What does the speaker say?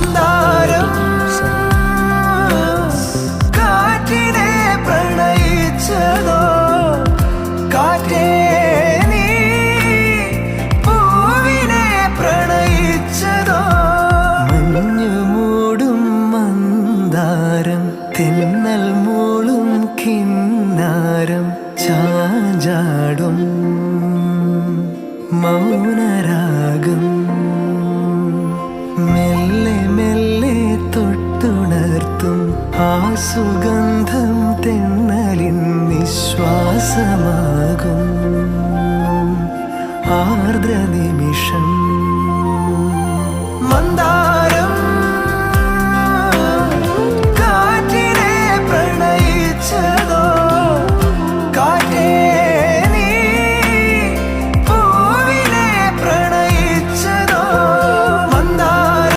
മന്ദാരം കാറ്റിനെ പ്രണയിച്ചതോ കാറ്റേ നീ പൂവിനെ പ്രണയിച്ചതോ മഞ്ഞു മൂടും മന്ദാരം തെന്നൽ മൂളും കിന്നാരം ചാഞ്ചാടും മൗനരാഗം മെല്ലെ മെല്ലെ തൊട്ടുണർത്തും ആ സുഗന്ധം തെന്നലിൻ നിശ്വാസമാകും ആർദ്ര നിമിഷം മന്ദാരം